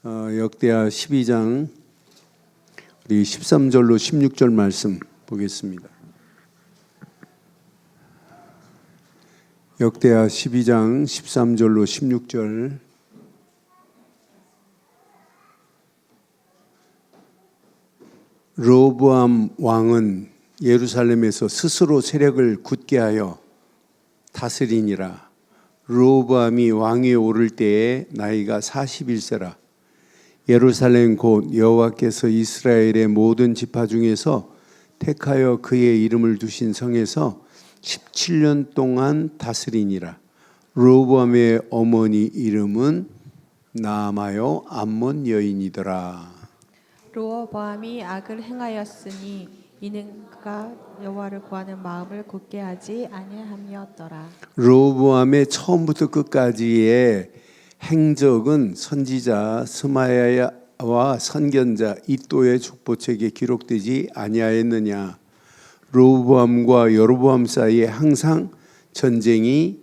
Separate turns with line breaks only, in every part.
역대하 12장 우리 13절로 16절 말씀 보겠습니다. 역대하 12장 13절로 16절. 르호보암 왕은 예루살렘에서 스스로 세력을 굳게 하여 다스리니라. 르호보암이 왕위에 오를 때에 나이가 41세라. 예루살렘 곧 여호와께서 이스라엘의 모든 지파 중에서 택하여 그의 이름을 두신 성에서 17년 동안 다스리니라. 르호보암의 어머니 이름은 나아마요 암몬 여인이더라.
르호보암이 악을 행하였으니 이는 그가 여호와를 구하는 마음을 굳게 하지 아니함이었더라.
르호보암의 처음부터 끝까지의 행적은 선지자 스마야와 선견자 이도의 족보책에 기록되지 아니하였느냐. 르호보암과 여로보암 사이에 항상 전쟁이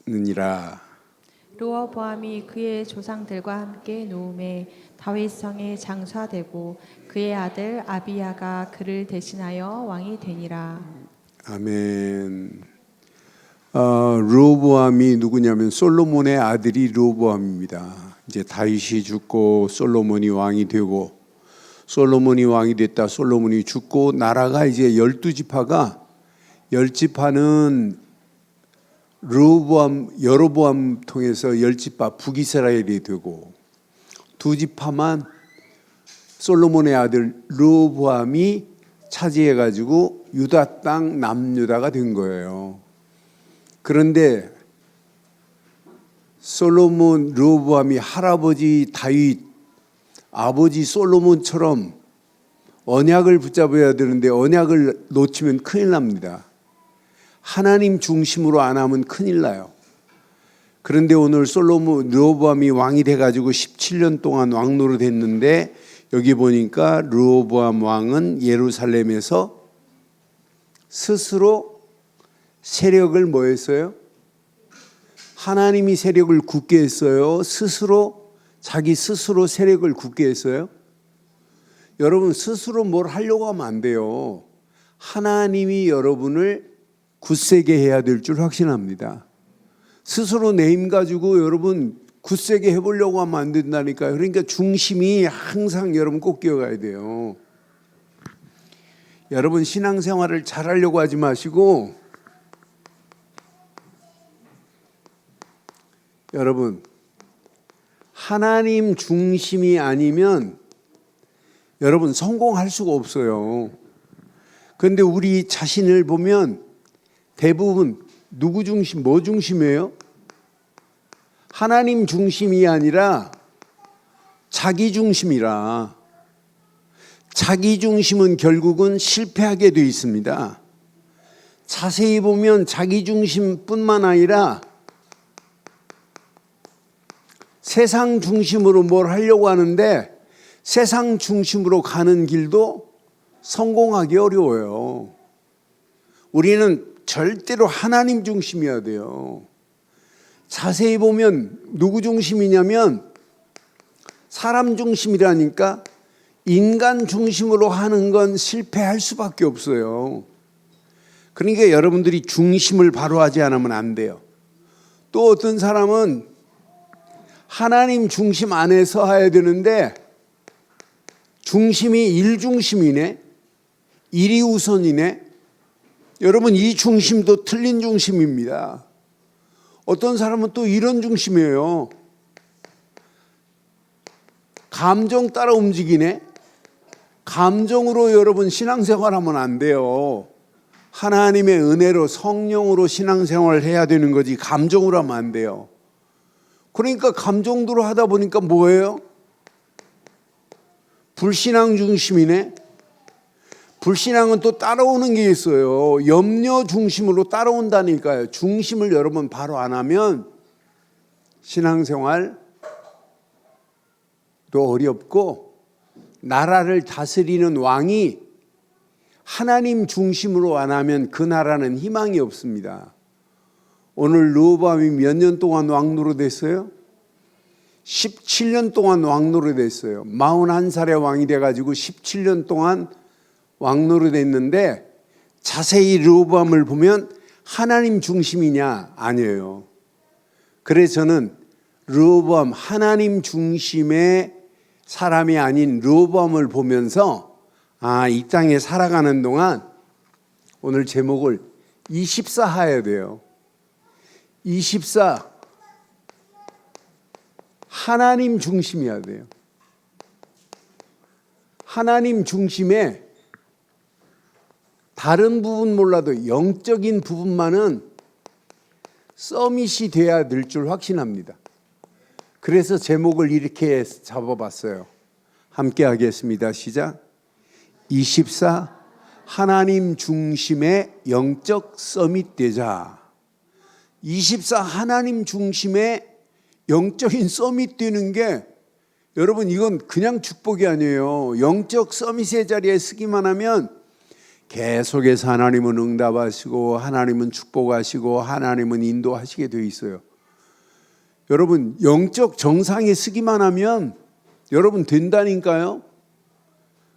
있느니라.
르호보암이 그의 조상들과 함께 누움에 다윗성에 장사되고 그의 아들 아비야가 그를 대신하여 왕이 되니라.
아멘. 르호보암이 누구냐면 솔로몬의 아들이 르호보암입니다. 이제 다윗이 죽고 솔로몬이 왕이 되고, 솔로몬이 왕이 됐다 솔로몬이 죽고, 나라가 이제 12지파가 10지파는 여로보암 통해서 10지파 북이스라엘이 되고, 2지파만 솔로몬의 아들 르호보암이 차지해가지고 유다 땅 남유다가 된 거예요. 그런데 솔로몬 르호보암이 할아버지 다윗, 아버지 솔로몬처럼 언약을 붙잡아야 되는데 언약을 놓치면 큰일 납니다. 하나님 중심으로 안 하면 큰일 나요. 그런데 오늘 솔로몬 르호보암이 왕이 돼가지고 17년 동안 왕노릇 했는데, 여기 보니까 르호보암 왕은 예루살렘에서 스스로 세력을 뭐 했어요? 하나님이 세력을 굳게 했어요? 자기 스스로 세력을 굳게 했어요? 여러분, 스스로 뭘 하려고 하면 안 돼요. 하나님이 여러분을 굳세게 해야 될 줄 확신합니다. 스스로 내 힘 가지고 여러분 굳세게 해보려고 하면 안 된다니까요. 그러니까 중심이 항상 여러분 꼭 기억해야 돼요. 여러분 신앙생활을 잘하려고 하지 마시고, 여러분 하나님 중심이 아니면 여러분 성공할 수가 없어요. 그런데 우리 자신을 보면 대부분 누구 중심, 뭐 중심이에요? 하나님 중심이 아니라 자기 중심이라. 자기 중심은 결국은 실패하게 돼 있습니다. 자세히 보면 자기 중심뿐만 아니라 세상 중심으로 뭘 하려고 하는데, 세상 중심으로 가는 길도 성공하기 어려워요. 우리는 절대로 하나님 중심이어야 돼요. 자세히 보면 누구 중심이냐면 사람 중심이라니까. 인간 중심으로 하는 건 실패할 수밖에 없어요. 그러니까 여러분들이 중심을 바로 하지 않으면 안 돼요. 또 어떤 사람은 하나님 중심 안에서 해야 되는데 중심이 일 중심이네, 일이 우선이네. 여러분 이 중심도 틀린 중심입니다. 어떤 사람은 또 이런 중심이에요. 감정 따라 움직이네. 감정으로 여러분 신앙생활하면 안 돼요. 하나님의 은혜로 성령으로 신앙생활을 해야 되는 거지 감정으로 하면 안 돼요. 그러니까 감정대로 하다 보니까 뭐예요? 불신앙 중심이네. 불신앙은 또 따라오는 게 있어요. 염려 중심으로 따라온다니까요. 중심을 여러분 바로 안 하면 신앙생활도 어렵고, 나라를 다스리는 왕이 하나님 중심으로 안 하면 그 나라는 희망이 없습니다. 오늘 르호보암이 몇 년 동안 왕 노릇했어요? 17년 동안 왕노릇했어요. 41살에 왕이 돼가지고 17년 동안 왕노릇했는데 자세히 르호보암을 보면 하나님 중심이냐? 아니에요. 그래서 저는 르호보암 하나님 중심의 사람이 아닌 르호보암을 보면서 이 땅에 살아가는 동안 오늘 제목을 24 해야 돼요. 24 하나님 중심이어야 돼요. 하나님 중심에 다른 부분 몰라도 영적인 부분만은 서밋이 돼야 될 줄 확신합니다. 그래서 제목을 이렇게 잡아봤어요. 함께 하겠습니다. 시작. 24 하나님 중심의 영적 서밋 되자. 24 하나님 중심의 영적인 서밋 되는 게 여러분 이건 그냥 축복이 아니에요. 영적 서밋의 자리에 서기만 하면 계속해서 하나님은 응답하시고 하나님은 축복하시고 하나님은 인도하시게 되어 있어요. 여러분 영적 정상에 서기만 하면 여러분 된다니까요.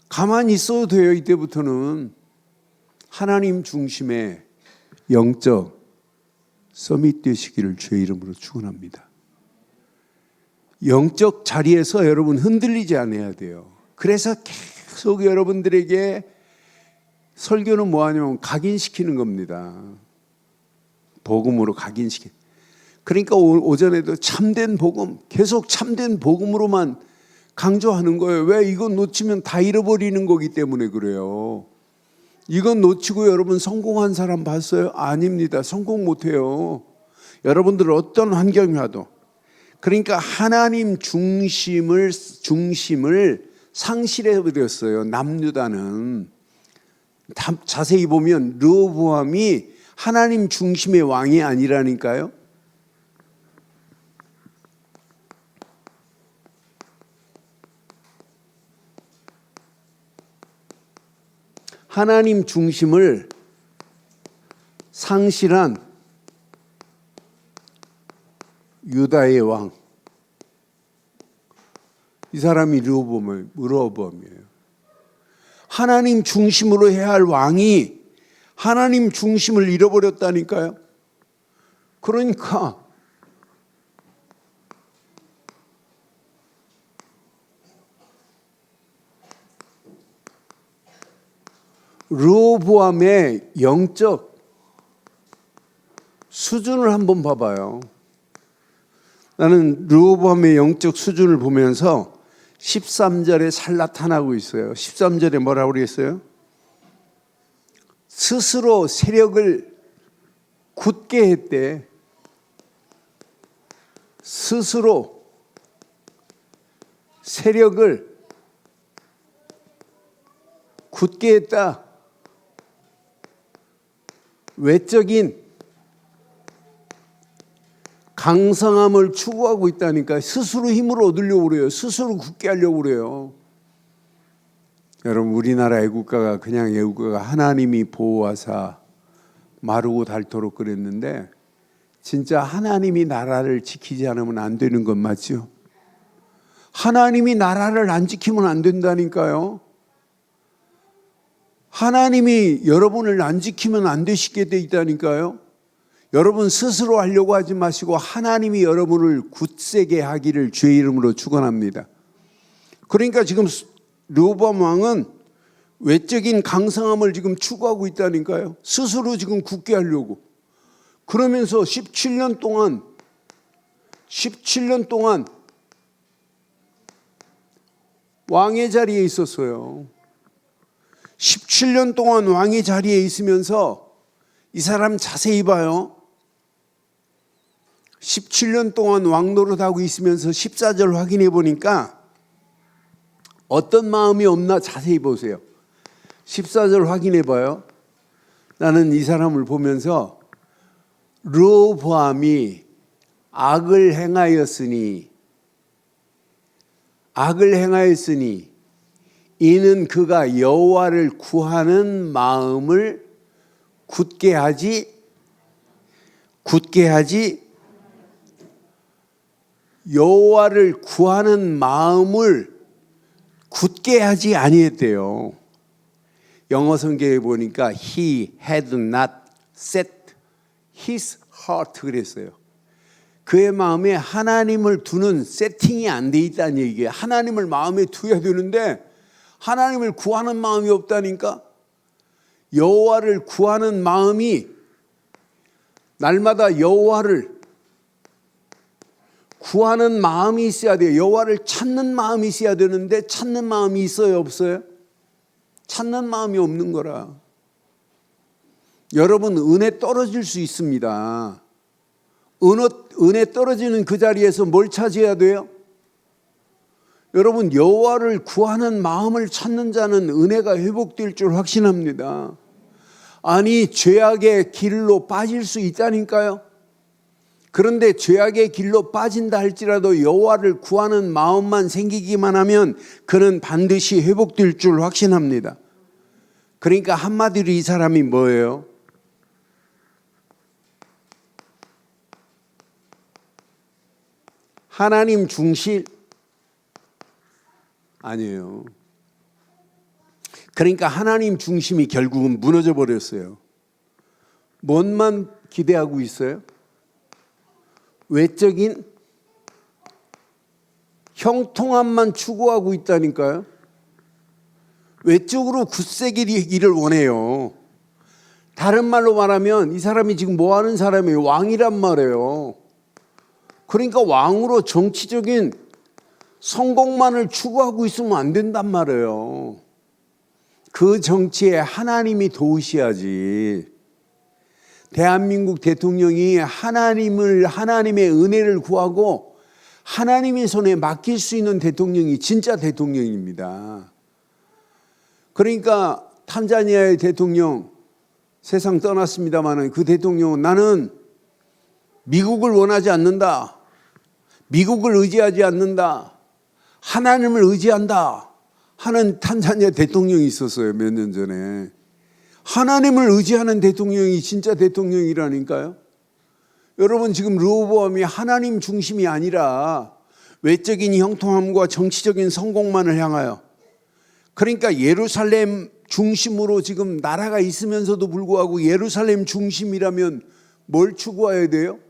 가만히 있어도 돼요. 이때부터는 하나님 중심의 영적 서밋 되시기를 주의 이름으로 축원합니다. 영적 자리에서 여러분 흔들리지 않아야 돼요. 그래서 계속 여러분들에게 설교는 뭐 하냐면 각인시키는 겁니다. 복음으로 각인시키는. 그러니까 오전에도 참된 복음, 계속 참된 복음으로만 강조하는 거예요. 왜? 이건 놓치면 다 잃어버리는 거기 때문에 그래요. 이건 놓치고 여러분 성공한 사람 봤어요? 아닙니다. 성공 못해요. 여러분들 어떤 환경이 와도. 그러니까 하나님 중심을 상실해버렸어요. 남유다는. 자세히 보면 르호보암이 하나님 중심의 왕이 아니라니까요. 하나님 중심을 상실한 유다의 왕. 이 사람이 르호보암이에요. 하나님 중심으로 해야 할 왕이 하나님 중심을 잃어버렸다니까요. 그러니까 르호보암의 영적 수준을 한번 봐봐요. 나는 르호보암의 영적 수준을 보면서 13절에 잘 나타나고 있어요. 13절에 뭐라고 그랬어요? 스스로 세력을 굳게 했대. 스스로 세력을 굳게 했다. 외적인 강성함을 추구하고 있다니까. 스스로 힘을 얻으려고 그래요. 스스로 굳게 하려고 그래요. 여러분 우리나라 애국가가 그냥 애국가가 하나님이 보호하사 마르고 닳도록 그랬는데 진짜 하나님이 나라를 지키지 않으면 안 되는 건 맞죠? 하나님이 나라를 안 지키면 안 된다니까요. 하나님이 여러분을 안 지키면 안 되시게 돼 있다니까요. 여러분 스스로 하려고 하지 마시고 하나님이 여러분을 굳세게 하기를 주의 이름으로 축원합니다. 그러니까 지금 르호보암 왕은 외적인 강성함을 지금 추구하고 있다니까요. 스스로 지금 굳게 하려고. 그러면서 17년 동안 왕의 자리에 있었어요. 17년 동안 왕의 자리에 있으면서 이 사람 자세히 봐요. 17년 동안 왕 노릇하고 있으면서 14절 확인해 보니까 어떤 마음이 없나 자세히 보세요. 14절 확인해 봐요. 나는 이 사람을 보면서 르호보암이 악을 행하였으니 이는 그가 여호와를 구하는 마음을 굳게 하지 여호와를 구하는 마음을 굳게 하지 아니했대요. 영어 성경에 보니까 he had not set his heart 그랬어요. 그의 마음에 하나님을 두는 세팅이 안 돼 있다는 얘기예요. 하나님을 마음에 두어야 되는데 하나님을 구하는 마음이 없다니까. 여호와를 구하는 마음이 날마다 여호와를 구하는 마음이 있어야 돼요. 여호와를 찾는 마음이 있어야 되는데 찾는 마음이 있어요, 없어요? 찾는 마음이 없는 거라. 여러분 은혜 떨어질 수 있습니다. 은혜 떨어지는 그 자리에서 뭘 찾아야 돼요? 여러분 여호와를 구하는 마음을 찾는 자는 은혜가 회복될 줄 확신합니다. 아니 죄악의 길로 빠질 수 있다니까요. 그런데 죄악의 길로 빠진다 할지라도 여호와를 구하는 마음만 생기기만 하면 그는 반드시 회복될 줄 확신합니다. 그러니까 한마디로 이 사람이 뭐예요? 하나님 중실? 아니에요. 그러니까 하나님 중심이 결국은 무너져 버렸어요. 뭔만 기대하고 있어요? 외적인 형통함만 추구하고 있다니까요. 외적으로 굳세기를 원해요. 다른 말로 말하면 이 사람이 지금 뭐 하는 사람이에요? 왕이란 말이에요. 그러니까 왕으로 정치적인 성공만을 추구하고 있으면 안 된단 말이에요. 그 정치에 하나님이 도우셔야지. 대한민국 대통령이 하나님의 은혜를 구하고 하나님의 손에 맡길 수 있는 대통령이 진짜 대통령입니다. 그러니까 탄자니아의 대통령 세상 떠났습니다만 그 대통령은 나는 미국을 원하지 않는다. 미국을 의지하지 않는다. 하나님을 의지한다 하는 탄자니아 대통령이 있었어요. 몇 년 전에. 하나님을 의지하는 대통령이 진짜 대통령이라니까요. 여러분 지금 르호보암이 하나님 중심이 아니라 외적인 형통함과 정치적인 성공만을 향하여, 그러니까 예루살렘 중심으로 지금 나라가 있으면서도 불구하고 예루살렘 중심이라면 뭘 추구해야 돼요?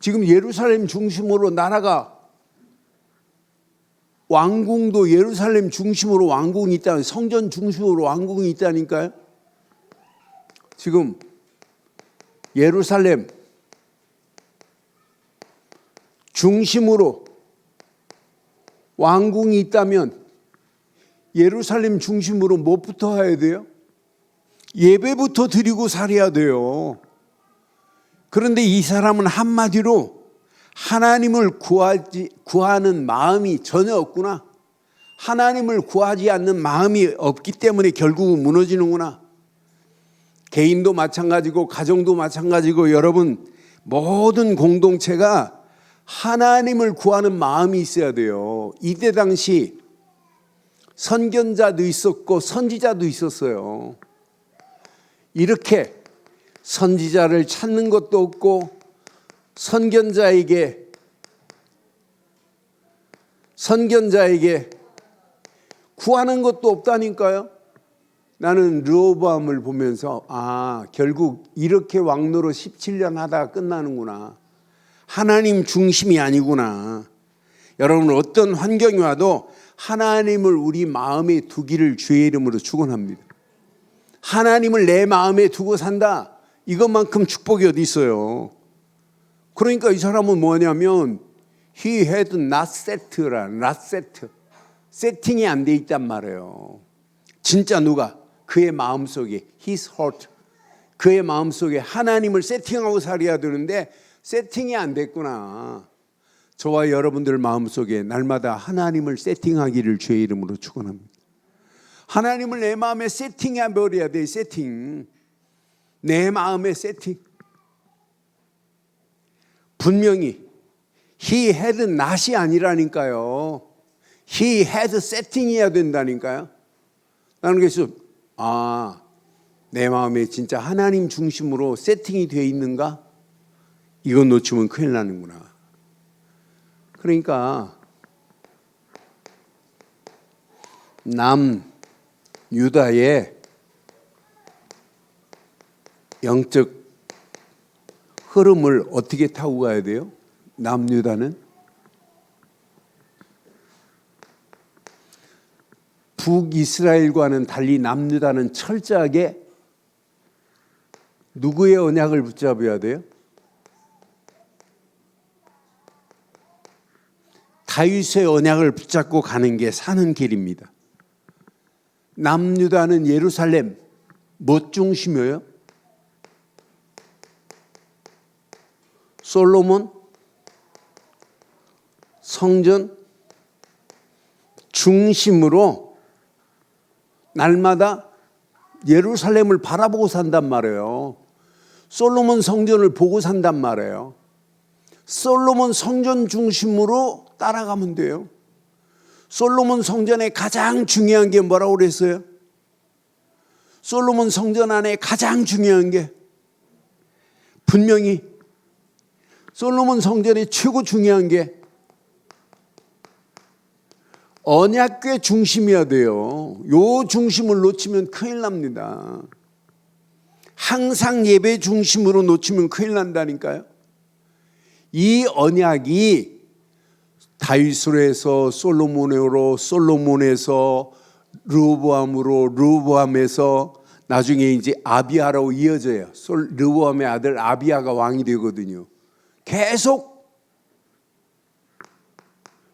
지금 예루살렘 중심으로 나라가, 왕궁도 예루살렘 중심으로 왕궁이 있다, 성전 중심으로 왕궁이 있다니까요. 지금 예루살렘 중심으로 왕궁이 있다면 예루살렘 중심으로 뭐부터 해야 돼요? 예배부터 드리고 살아야 돼요. 그런데 이 사람은 한마디로 하나님을 구하는 마음이 전혀 없구나. 하나님을 구하지 않는 마음이 없기 때문에 결국은 무너지는구나. 개인도 마찬가지고 가정도 마찬가지고 여러분 모든 공동체가 하나님을 구하는 마음이 있어야 돼요. 이때 당시 선견자도 있었고 선지자도 있었어요. 이렇게 선지자를 찾는 것도 없고 선견자에게 구하는 것도 없다니까요. 나는 르호보암을 보면서 결국 이렇게 왕노로 17년 하다가 끝나는구나. 하나님 중심이 아니구나. 여러분 어떤 환경이 와도 하나님을 우리 마음에 두기를 주의 이름으로 축원합니다. 하나님을 내 마음에 두고 산다. 이것만큼 축복이 어디 있어요. 그러니까 이 사람은 뭐냐면 he had not set라, not set. 세팅이 안 돼 있단 말이에요. 진짜 누가? 그의 마음속에 his heart, 그의 마음속에 하나님을 세팅하고 살아야 되는데 세팅이 안 됐구나. 저와 여러분들 마음속에 날마다 하나님을 세팅하기를 주의 이름으로 축원합니다. 하나님을 내 마음에 세팅해 버려야 돼. 세팅. 내 마음에 세팅. 분명히 he had not이 아니라니까요. he had setting이어야 된다니까요. 나는 그래서 내 마음에 진짜 하나님 중심으로 세팅이 되어 있는가? 이거 놓치면 큰일 나는구나. 그러니까 남유다의 영적 흐름을 어떻게 타고 가야 돼요? 남유다는 북이스라엘과는 달리 남유다는 철저하게 누구의 언약을 붙잡아야 돼요? 다윗의 언약을 붙잡고 가는 게 사는 길입니다. 남유다는 예루살렘 뭐 중심이에요? 솔로몬 성전 중심으로 날마다 예루살렘을 바라보고 산단 말이에요. 솔로몬 성전을 보고 산단 말이에요. 솔로몬 성전 중심으로 따라가면 돼요. 솔로몬 성전에 가장 중요한 게 뭐라고 그랬어요? 솔로몬 성전 안에 가장 중요한 게 분명히 솔로몬 성전에 최고 중요한 게 언약궤 중심이어야 돼요. 요 중심을 놓치면 큰일 납니다. 항상 예배 중심으로 놓치면 큰일 난다니까요. 이 언약이 다윗으로 해서 솔로몬으로, 솔로몬에서 르호보암으로, 르호보암에서 나중에 이제 아비야로 이어져요. 르호보암의 아들 아비야가 왕이 되거든요. 계속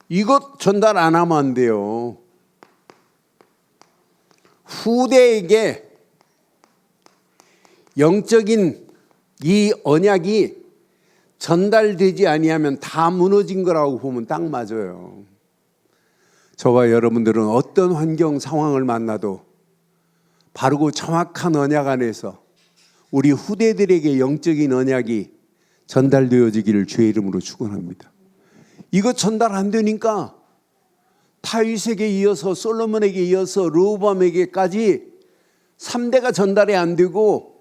이것 전달 안 하면 안 돼요. 후대에게 영적인 이 언약이 전달되지 아니하면 다 무너진 거라고 보면 딱 맞아요. 저와 여러분들은 어떤 환경 상황을 만나도 바르고 정확한 언약 안에서 우리 후대들에게 영적인 언약이 전달되어지기를 주의 이름으로 축원합니다. 이거 전달 안 되니까 다윗에게 이어서 솔로몬에게 이어서 르호보암에게까지 3대가 전달이 안 되고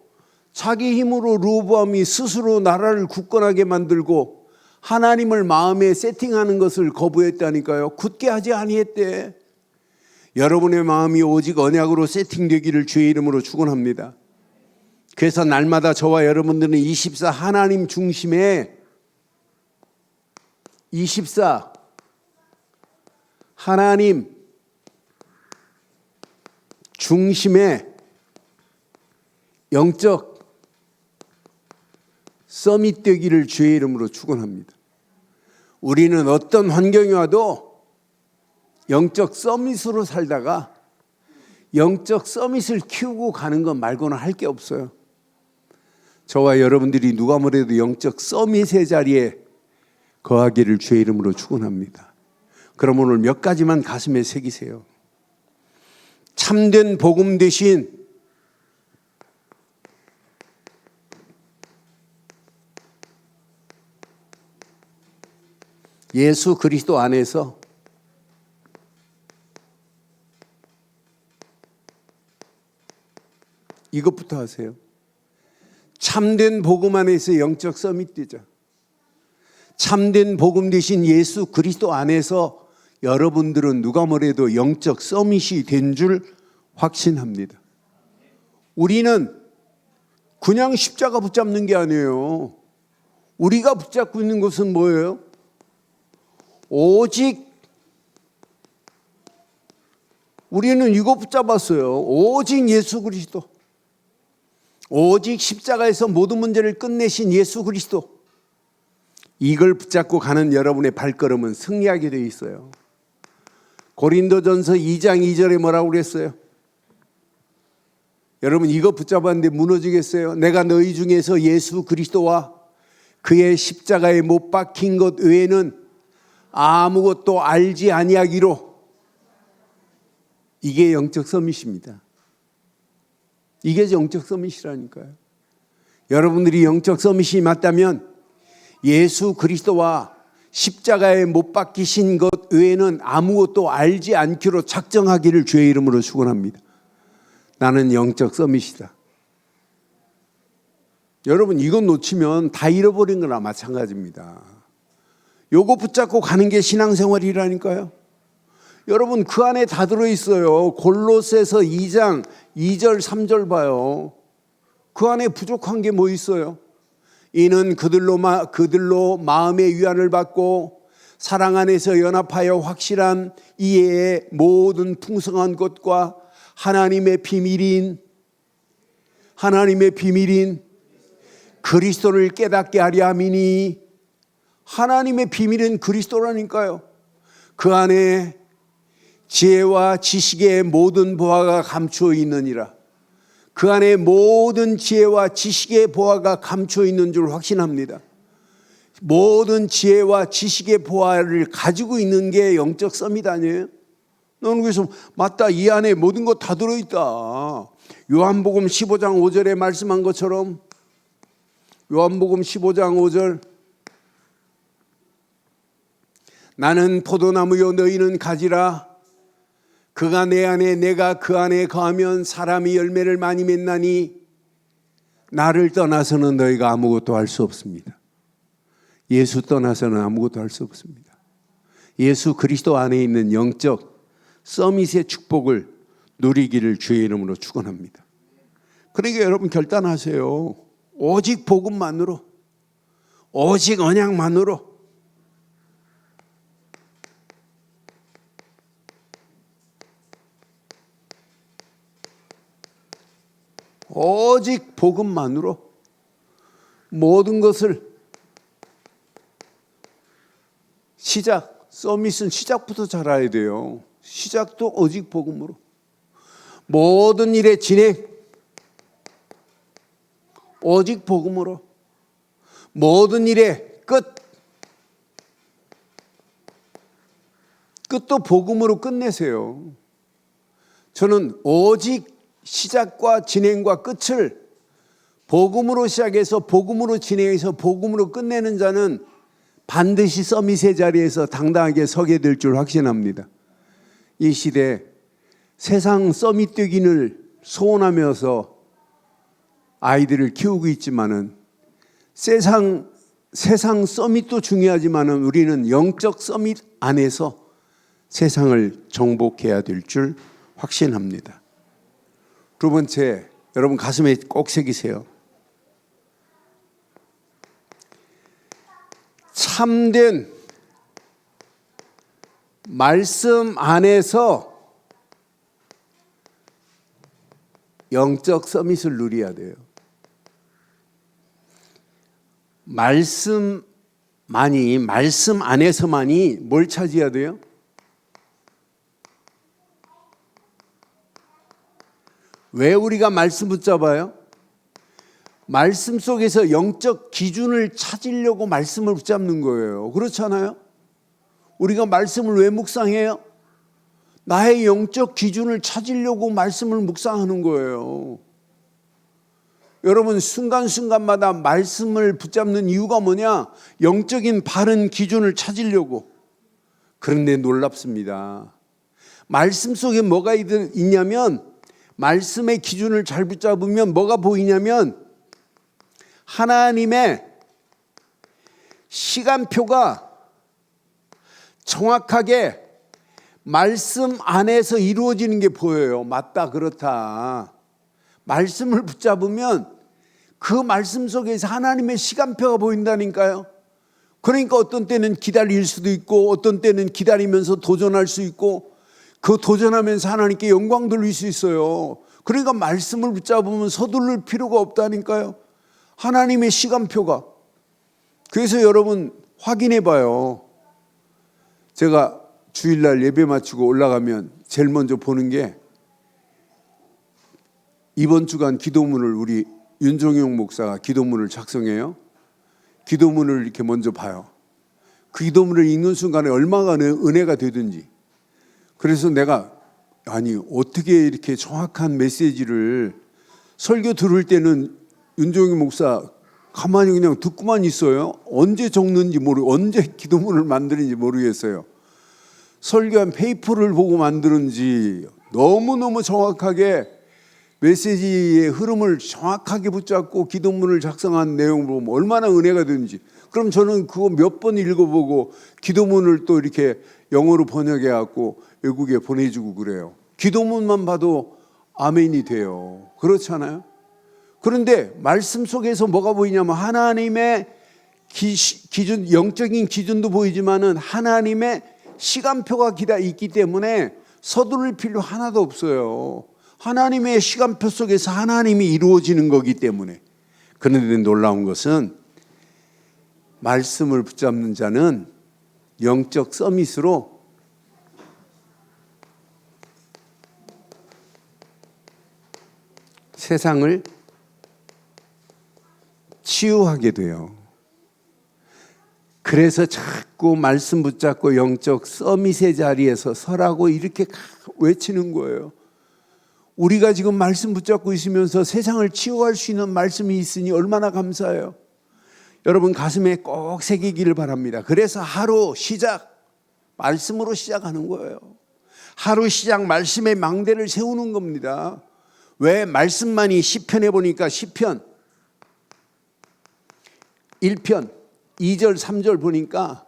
자기 힘으로 르호보암이 스스로 나라를 굳건하게 만들고 하나님을 마음에 세팅하는 것을 거부했다니까요. 굳게 하지 아니했대. 여러분의 마음이 오직 언약으로 세팅되기를 주의 이름으로 축원합니다. 그래서 날마다 저와 여러분들은 24 하나님 중심에 24 하나님 중심에 영적 서밋 되기를 주의 이름으로 축원합니다. 우리는 어떤 환경이 와도 영적 서밋으로 살다가 영적 서밋을 키우고 가는 것 말고는 할 게 없어요. 저와 여러분들이 누가 뭐래도 영적 서밋의 자리에 거하기를 주의 이름으로 축원합니다. 그럼 오늘 몇 가지만 가슴에 새기세요. 참된 복음 대신 예수 그리스도 안에서 이것부터 하세요. 참된 복음 안에서 영적 서밋 되자. 참된 복음 대신 예수 그리스도 안에서 여러분들은 누가 뭐래도 영적 서밋이 된 줄 확신합니다. 우리는 그냥 십자가 붙잡는 게 아니에요. 우리가 붙잡고 있는 것은 뭐예요? 오직 우리는 이거 붙잡았어요. 오직 예수 그리스도. 오직 십자가에서 모든 문제를 끝내신 예수 그리스도. 이걸 붙잡고 가는 여러분의 발걸음은 승리하게 되어 있어요. 고린도전서 2장 2절에 뭐라고 그랬어요? 여러분 이거 붙잡았는데 무너지겠어요? 내가 너희 중에서 예수 그리스도와 그의 십자가에 못 박힌 것 외에는 아무것도 알지 아니하기로. 이게 영적 서밋입니다. 이게 영적 서밋이라니까요. 여러분들이 영적 서밋이 맞다면 예수 그리스도와 십자가에 못 박히신 것 외에는 아무것도 알지 않기로 작정하기를 주의 이름으로 축원합니다. 나는 영적 서밋이다. 여러분 이건 놓치면 다 잃어버린 거나 마찬가지입니다. 요거 붙잡고 가는 게 신앙생활이라니까요. 여러분 그 안에 다 들어있어요. 골로새서 2장 2절 3절 봐요. 그 안에 부족한 게 뭐 있어요? 이는 그들로 마음의 위안을 받고 사랑 안에서 연합하여 확실한 이해의 모든 풍성한 것과 하나님의 비밀인 그리스도를 깨닫게 하려 함이니. 하나님의 비밀은 그리스도라니까요. 그 안에 지혜와 지식의 모든 보화가 감추어 있느니라. 그 안에 모든 지혜와 지식의 보화가 감추어 있는 줄 확신합니다. 모든 지혜와 지식의 보화를 가지고 있는 게 영적 서밋 아니에요? 너는 그래서 맞다, 이 안에 모든 것 다 들어있다. 요한복음 15장 5절에 말씀한 것처럼, 요한복음 15장 5절, 나는 포도나무요 너희는 가지라. 그가 내 안에 내가 그 안에 거하면 사람이 열매를 많이 맺나니 나를 떠나서는 너희가 아무것도 할 수 없습니다. 예수 떠나서는 아무것도 할 수 없습니다. 예수 그리스도 안에 있는 영적 서밋의 축복을 누리기를 주의 이름으로 축원합니다. 그러니까 여러분 결단하세요. 오직 복음만으로, 오직 언약만으로. 오직 복음만으로 모든 것을 서밋은 시작부터 잘 알아야 돼요. 시작도 오직 복음으로. 모든 일의 진행 오직 복음으로. 모든 일의 끝도 복음으로 끝내세요. 저는 오직 시작과 진행과 끝을 복음으로 시작해서 복음으로 진행해서 복음으로 끝내는 자는 반드시 서밋의 자리에서 당당하게 서게 될 줄 확신합니다. 이 시대 세상 서밋 되기를 소원하면서 아이들을 키우고 있지만은 세상 서밋도 중요하지만은 우리는 영적 서밋 안에서 세상을 정복해야 될 줄 확신합니다. 두 번째, 여러분 가슴에 꼭 새기세요. 참된 말씀 안에서 영적 서밋을 누려야 돼요. 말씀 안에서만이 뭘 차지해야 돼요? 왜 우리가 말씀 붙잡아요? 말씀 속에서 영적 기준을 찾으려고 말씀을 붙잡는 거예요. 그렇잖아요? 우리가 말씀을 왜 묵상해요? 나의 영적 기준을 찾으려고 말씀을 묵상하는 거예요. 여러분 순간순간마다 말씀을 붙잡는 이유가 뭐냐? 영적인 바른 기준을 찾으려고. 그런데 놀랍습니다. 말씀 속에 뭐가 있냐면, 말씀의 기준을 잘 붙잡으면 뭐가 보이냐면 하나님의 시간표가 정확하게 말씀 안에서 이루어지는 게 보여요. 맞다, 그렇다. 말씀을 붙잡으면 그 말씀 속에서 하나님의 시간표가 보인다니까요. 그러니까 어떤 때는 기다릴 수도 있고 어떤 때는 기다리면서 도전할 수 있고 그 도전하면서 하나님께 영광 돌릴 수 있어요. 그러니까 말씀을 붙잡으면 서두를 필요가 없다니까요. 하나님의 시간표가. 그래서 여러분 확인해 봐요. 제가 주일날 예배 마치고 올라가면 제일 먼저 보는 게 이번 주간 기도문을 우리 윤종용 목사가 기도문을 작성해요. 기도문을 이렇게 먼저 봐요. 그 기도문을 읽는 순간에 얼마나 은혜가 되든지. 그래서 내가 어떻게 이렇게 정확한 메시지를, 설교 들을 때는 윤종용 목사 가만히 그냥 듣고만 있어요. 언제 적는지 언제 기도문을 만드는지 모르겠어요. 설교한 페이퍼를 보고 만드는지 너무너무 정확하게 메시지의 흐름을 정확하게 붙잡고 기도문을 작성한 내용을 보면 얼마나 은혜가 되는지. 그럼 저는 그거 몇 번 읽어보고 기도문을 또 이렇게 영어로 번역해 갖고 외국에 보내주고 그래요. 기도문만 봐도 아멘이 돼요. 그렇잖아요. 그런데 말씀 속에서 뭐가 보이냐면 하나님의 기준, 영적인 기준도 보이지만은 하나님의 시간표가 있기 때문에 서두를 필요 하나도 없어요. 하나님의 시간표 속에서 하나님이 이루어지는 거기 때문에. 그런데 놀라운 것은 말씀을 붙잡는 자는 영적 서밋으로 세상을 치유하게 돼요. 그래서 자꾸 말씀 붙잡고 영적 서밋의 자리에서 서라고 이렇게 외치는 거예요. 우리가 지금 말씀 붙잡고 있으면서 세상을 치유할 수 있는 말씀이 있으니 얼마나 감사해요. 여러분 가슴에 꼭 새기기를 바랍니다. 그래서 하루 시작 말씀으로 시작하는 거예요. 하루 시작 말씀의 망대를 세우는 겁니다. 왜? 말씀만이 시편에 보니까 시편 1편 2절 3절 보니까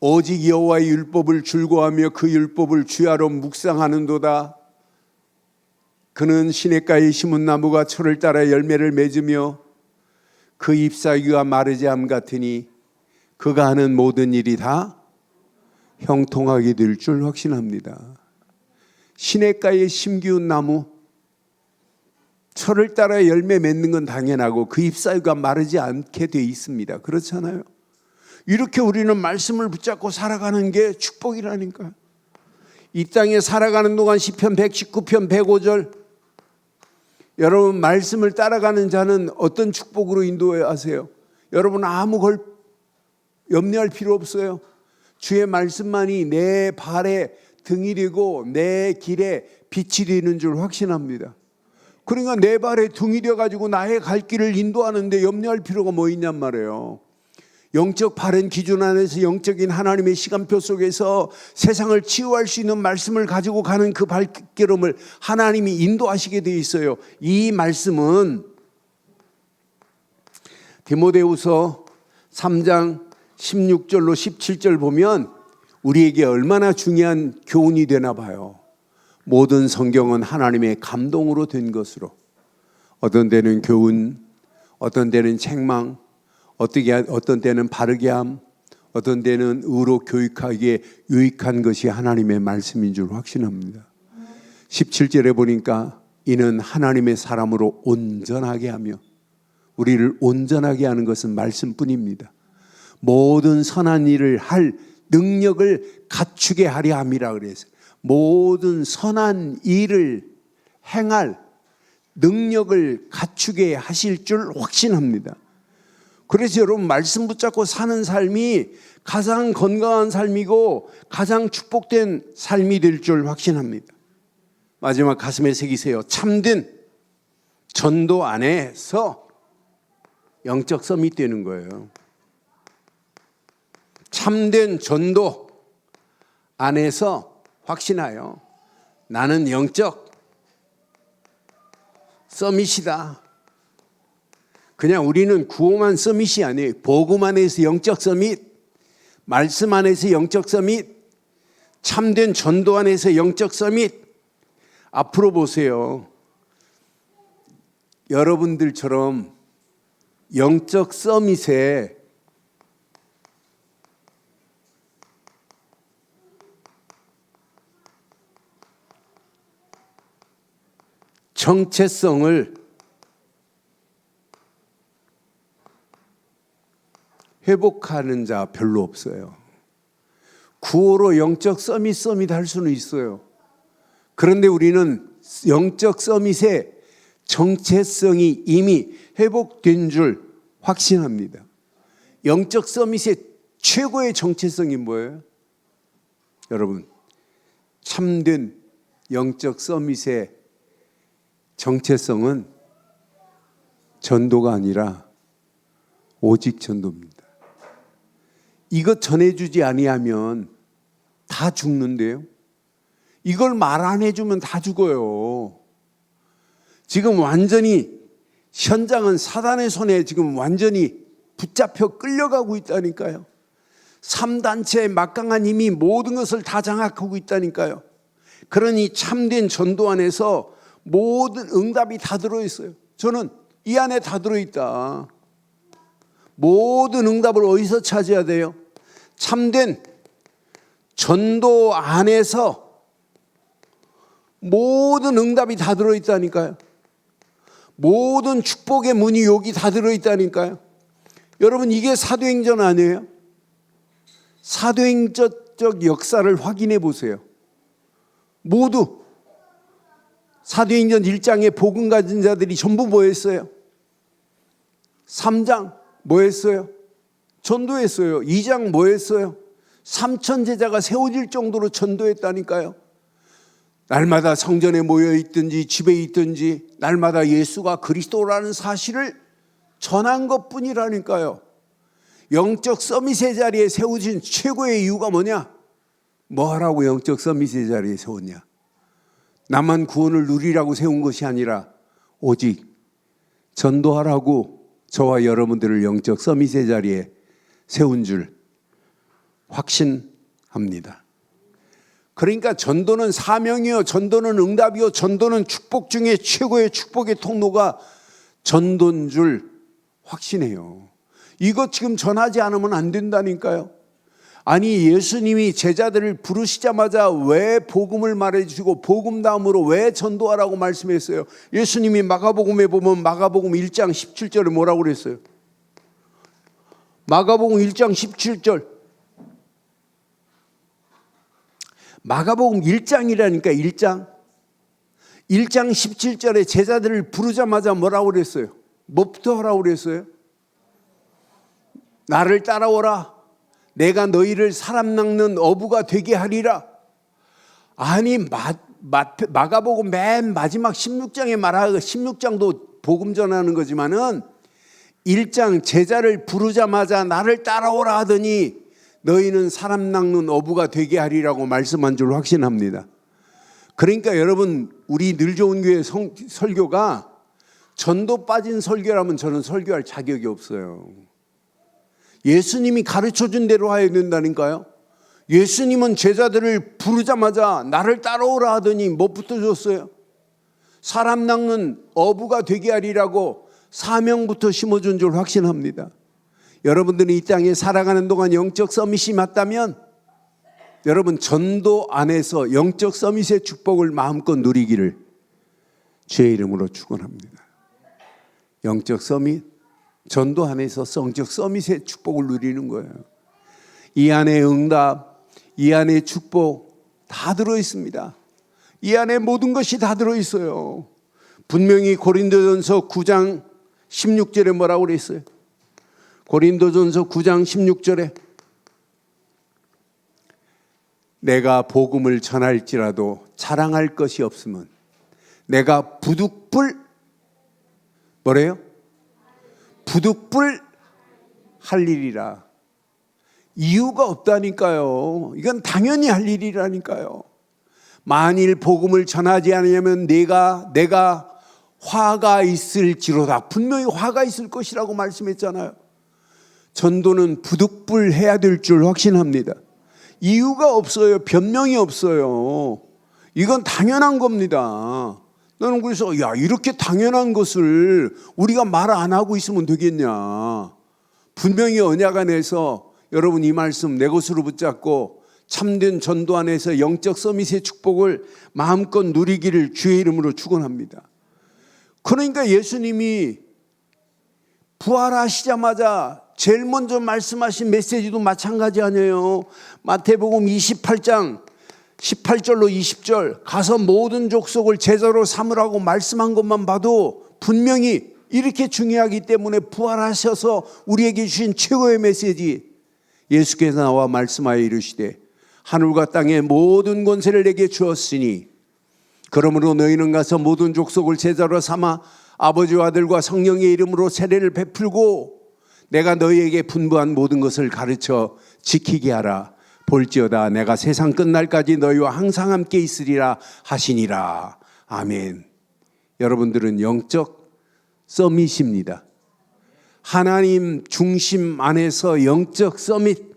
오직 여호와의 율법을 즐거워하며 그 율법을 주야로 묵상하는도다. 그는 시냇가에 심은 나무가 철을 따라 열매를 맺으며 그 잎사귀가 마르지 않음 같으니 그가 하는 모든 일이 다 형통하게 될 줄 확신합니다. 시냇가에 심기운 나무 철을 따라 열매 맺는 건 당연하고 그 잎사귀가 마르지 않게 돼 있습니다. 그렇잖아요. 이렇게 우리는 말씀을 붙잡고 살아가는 게 축복이라니까요. 이 땅에 살아가는 동안 시편 119편 105절 여러분 말씀을 따라가는 자는 어떤 축복으로 인도하세요? 여러분 아무 걸 염려할 필요 없어요. 주의 말씀만이 내 발에 등이 되고 내 길에 빛이 되는 줄 확신합니다. 그러니까 내 발에 등이 되어가지고 나의 갈 길을 인도하는데 염려할 필요가 뭐 있냔 말이에요. 영적 바른 기준 안에서 영적인 하나님의 시간표 속에서 세상을 치유할 수 있는 말씀을 가지고 가는 그 발걸음을 하나님이 인도하시게 되어 있어요. 이 말씀은 디모데후서 3장 16절로 17절 보면 우리에게 얼마나 중요한 교훈이 되나 봐요. 모든 성경은 하나님의 감동으로 된 것으로 어떤 때는 교훈, 어떤 때는 책망, 어떤 때는 바르게 함, 어떤 때는 의로 교육하기에 유익한 것이 하나님의 말씀인 줄 확신합니다. 17절에 보니까 이는 하나님의 사람으로 온전하게 하며 우리를 온전하게 하는 것은 말씀뿐입니다. 모든 선한 일을 할 능력을 갖추게 하려 함이라 그랬어요. 모든 선한 일을 행할 능력을 갖추게 하실 줄 확신합니다. 그래서 여러분 말씀 붙잡고 사는 삶이 가장 건강한 삶이고 가장 축복된 삶이 될 줄 확신합니다. 마지막 가슴에 새기세요. 참된 전도 안에서 영적 서밋 되는 거예요. 참된 전도 안에서 확신하여 나는 영적 서밋이다. 그냥 우리는 구호만 서밋이 아니에요. 복음 안에서 영적 서밋, 말씀 안에서 영적 서밋, 참된 전도 안에서 영적 서밋. 앞으로 보세요. 여러분들처럼 영적 서밋에 정체성을 회복하는 자 별로 없어요. 구호로 영적 서밋 할 수는 있어요. 그런데 우리는 영적 서밋의 정체성이 이미 회복된 줄 확신합니다. 영적 서밋의 최고의 정체성이 뭐예요? 여러분, 참된 영적 서밋의 정체성은 전도가 아니라 오직 전도입니다. 이것 전해주지 아니하면 다 죽는데요. 이걸 말 안 해주면 다 죽어요. 지금 완전히 현장은 사단의 손에 지금 완전히 붙잡혀 끌려가고 있다니까요. 3단체의 막강한 힘이 모든 것을 다 장악하고 있다니까요. 그러니 참된 전도 안에서 모든 응답이 다 들어있어요. 저는 이 안에 다 들어있다. 모든 응답을 어디서 찾아야 돼요? 참된 전도 안에서 모든 응답이 다 들어있다니까요. 모든 축복의 문이 여기 다 들어있다니까요. 여러분, 이게 사도행전 아니에요? 사도행전적 역사를 확인해 보세요. 모두 사도행전 1장에 복음 가진 자들이 전부 뭐 했어요? 3장 뭐 했어요? 전도했어요. 2장 뭐 했어요? 3천 제자가 세워질 정도로 전도했다니까요. 날마다 성전에 모여 있든지 집에 있든지 날마다 예수가 그리스도라는 사실을 전한 것뿐이라니까요. 영적 서밋의 자리에 세우신 최고의 이유가 뭐냐? 뭐 하라고 영적 서밋의 자리에 세웠냐? 나만 구원을 누리라고 세운 것이 아니라 오직 전도하라고 저와 여러분들을 영적 서밋의 자리에 세운 줄 확신합니다. 그러니까 전도는 사명이요, 전도는 응답이요, 전도는 축복 중에 최고의 축복의 통로가 전도인 줄 확신해요. 이거 지금 전하지 않으면 안 된다니까요. 아니, 예수님이 제자들을 부르시자마자 왜 복음을 말해주시고 복음 다음으로 왜 전도하라고 말씀했어요? 예수님이 마가복음에 보면 마가복음 1장 17절에 뭐라고 그랬어요? 마가복음 1장 17절. 마가복음 1장이라니까 1장. 1장 17절에 제자들을 부르자마자 뭐라고 그랬어요? 뭐부터 하라고 그랬어요? 나를 따라오라. 내가 너희를 사람 낚는 어부가 되게 하리라. 아니, 마가복음 맨 마지막 16장에 말하고 16장도 복음 전하는 거지만은 1장 제자를 부르자마자 나를 따라오라 하더니 너희는 사람 낚는 어부가 되게 하리라고 말씀한 줄 확신합니다. 그러니까 여러분, 우리 늘 좋은 교회 설교가 전도 빠진 설교라면 저는 설교할 자격이 없어요. 예수님이 가르쳐준 대로 해야 된다니까요. 예수님은 제자들을 부르자마자 나를 따라오라 하더니 뭐부터 줬어요? 사람 낚는 어부가 되게 하리라고 사명부터 심어준 줄 확신합니다. 여러분들이 이 땅에 살아가는 동안 영적 서밋이 맞다면 여러분, 전도 안에서 영적 서밋의 축복을 마음껏 누리기를 주의 이름으로 축원합니다. 영적 서밋, 전도 안에서 성적 서밋의 축복을 누리는 거예요. 이 안에 응답, 이 안에 축복 다 들어있습니다. 이 안에 모든 것이 다 들어있어요. 분명히 고린도전서 9장 16절에 뭐라고 그랬어요? 고린도전서 9장 16절에 내가 복음을 전할지라도 자랑할 것이 없으면 내가 부득불 뭐래요? 부득불 할 일이라. 이유가 없다니까요. 이건 당연히 할 일이라니까요. 만일 복음을 전하지 않으면 내가 화가 있을지로다. 분명히 화가 있을 것이라고 말씀했잖아요. 전도는 부득불 해야 될 줄 확신합니다. 이유가 없어요. 변명이 없어요. 이건 당연한 겁니다. 나는 그래서 이렇게 당연한 것을 우리가 말 안 하고 있으면 되겠냐. 분명히 언약 안에서 여러분 이 말씀 내 것으로 붙잡고 참된 전도 안에서 영적 서밋의 축복을 마음껏 누리기를 주의 이름으로 축원합니다. 그러니까 예수님이 부활하시자마자 제일 먼저 말씀하신 메시지도 마찬가지 아니에요. 마태복음 28장 18절로 20절 가서 모든 족속을 제자로 삼으라고 말씀한 것만 봐도 분명히 이렇게 중요하기 때문에 부활하셔서 우리에게 주신 최고의 메시지, 예수께서 나와 말씀하여 이르시되 하늘과 땅의 모든 권세를 내게 주었으니 그러므로 너희는 가서 모든 족속을 제자로 삼아 아버지와 아들과 성령의 이름으로 세례를 베풀고 내가 너희에게 분부한 모든 것을 가르쳐 지키게 하라. 볼지어다 내가 세상 끝날까지 너희와 항상 함께 있으리라 하시니라. 아멘. 여러분들은 영적 서밋입니다. 하나님 중심 안에서 영적 서밋.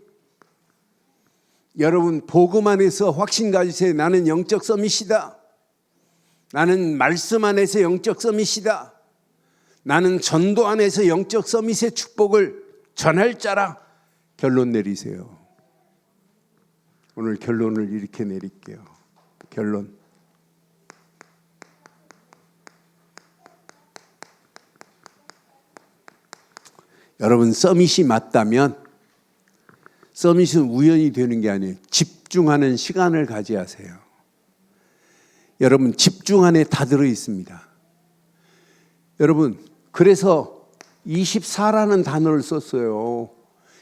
여러분 복음 안에서 확신 가지세요. 나는 영적 서밋이다. 나는 말씀 안에서 영적 서밋이다. 나는 전도 안에서 영적 서밋의 축복을 전할 자라. 결론 내리세요. 오늘 결론을 이렇게 내릴게요. 결론. 여러분 서밋이 맞다면 서밋은 우연히 되는 게 아니에요. 집중하는 시간을 가져야 하세요. 여러분 집중 안에 다 들어 있습니다. 여러분 그래서 24라는 단어를 썼어요.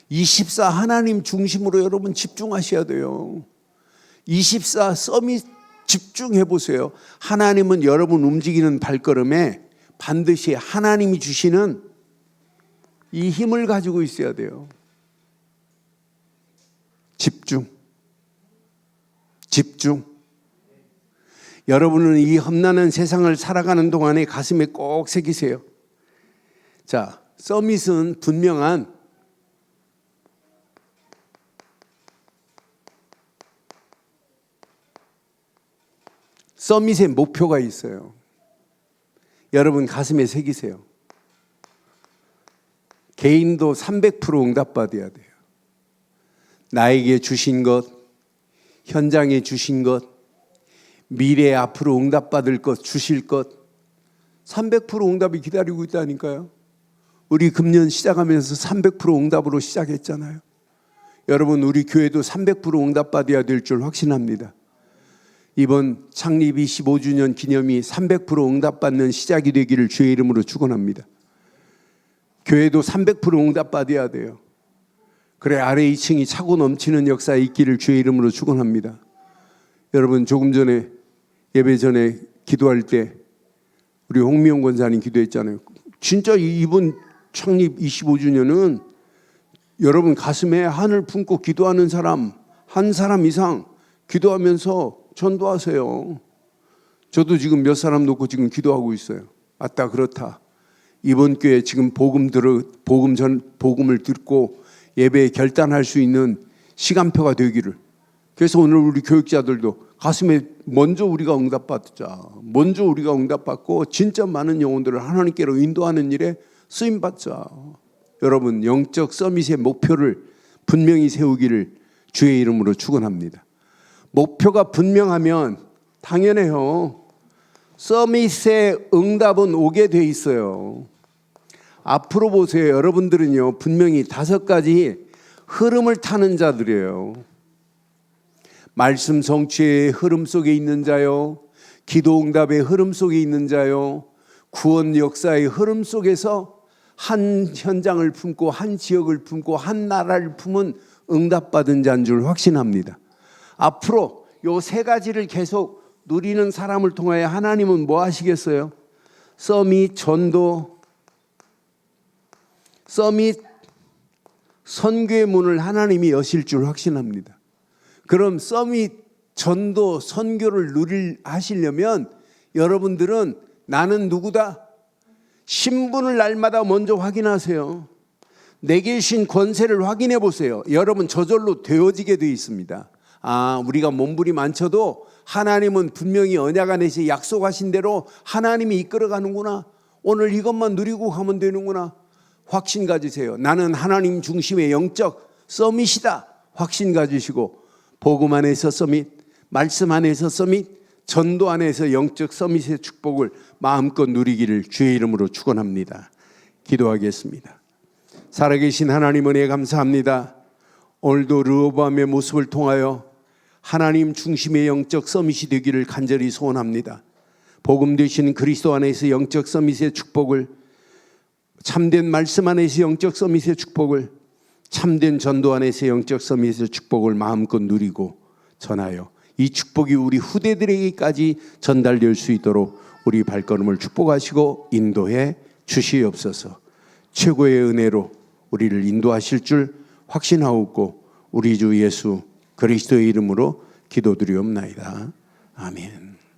24 하나님 중심으로 여러분 집중하셔야 돼요. 24 서밋 집중해 보세요. 하나님은 여러분 움직이는 발걸음에 반드시 하나님이 주시는 이 힘을 가지고 있어야 돼요. 집중. 집중. 여러분은 이 험난한 세상을 살아가는 동안에 가슴에 꼭 새기세요. 자, 서밋은 분명한 서밋의 목표가 있어요. 여러분 가슴에 새기세요. 개인도 300% 응답받아야 돼요. 나에게 주신 것, 현장에 주신 것, 미래 앞으로 응답받을 것, 주실 것 300% 응답이 기다리고 있다니까요. 우리 금년 시작하면서 300% 응답으로 시작했잖아요. 여러분 우리 교회도 300% 응답받아야 될 줄 확신합니다. 이번 창립 25주년 기념이 300% 응답받는 시작이 되기를 주의 이름으로 축원합니다. 교회도 300% 응답받아야 돼요. 그래 아래 2층이 차고 넘치는 역사에 있기를 주의 이름으로 축원합니다. 여러분 조금 전에 예배 전에 기도할 때 우리 홍미영 권사님 기도했잖아요. 진짜 이번 창립 25주년은 여러분 가슴에 하늘 품고 기도하는 사람 한 사람 이상 기도하면서 전도하세요. 저도 지금 몇 사람 놓고 지금 기도하고 있어요. 맞다 그렇다. 이번 교회 지금 복음을 듣고 예배에 결단할 수 있는 시간표가 되기를. 그래서 오늘 우리 교육자들도 가슴에 먼저 우리가 응답받자. 먼저 우리가 응답받고 진짜 많은 영혼들을 하나님께로 인도하는 일에 쓰임받자. 여러분 영적 서밋의 목표를 분명히 세우기를 주의 이름으로 축원합니다. 목표가 분명하면 당연해요. 서밋의 응답은 오게 돼 있어요. 앞으로 보세요. 여러분들은요 분명히 5가지 흐름을 타는 자들이에요. 말씀 성취의 흐름 속에 있는 자요, 기도 응답의 흐름 속에 있는 자요, 구원 역사의 흐름 속에서 한 현장을 품고 한 지역을 품고 한 나라를 품은 응답받은 자인 줄 확신합니다. 앞으로 요 3가지를 계속 누리는 사람을 통하여 하나님은 뭐 하시겠어요? 서밋 전도, 서밋 선교의 문을 하나님이 여실 줄 확신합니다. 그럼 서밋 전도 선교를 하시려면 여러분들은 나는 누구다? 신분을 날마다 먼저 확인하세요. 내게 주신 권세를 확인해 보세요. 여러분 저절로 되어지게 되어 있습니다. 우리가 몸부림 많쳐도 하나님은 분명히 언약 안에서 약속하신 대로 하나님이 이끌어가는구나. 오늘 이것만 누리고 가면 되는구나. 확신 가지세요. 나는 하나님 중심의 영적 서밋이다. 확신 가지시고 복음 안에서 서밋, 말씀 안에서 서밋, 전도 안에서 영적 서밋의 축복을 마음껏 누리기를 주의 이름으로 축원합니다. 기도하겠습니다. 살아계신 하나님 은혜 감사합니다. 오늘도 르호보암의 모습을 통하여 하나님 중심의 영적 서밋이 되기를 간절히 소원합니다. 복음 되신 그리스도 안에서 영적 서밋의 축복을, 참된 말씀 안에서 영적 서밋의 축복을, 참된 전도 안에서 영적 서밋의 축복을 마음껏 누리고 전하여 이 축복이 우리 후대들에게까지 전달될 수 있도록 우리 발걸음을 축복하시고 인도해 주시옵소서. 최고의 은혜로 우리를 인도하실 줄 확신하옵고 우리 주 예수 그리스도의 이름으로 기도드리옵나이다. 아멘.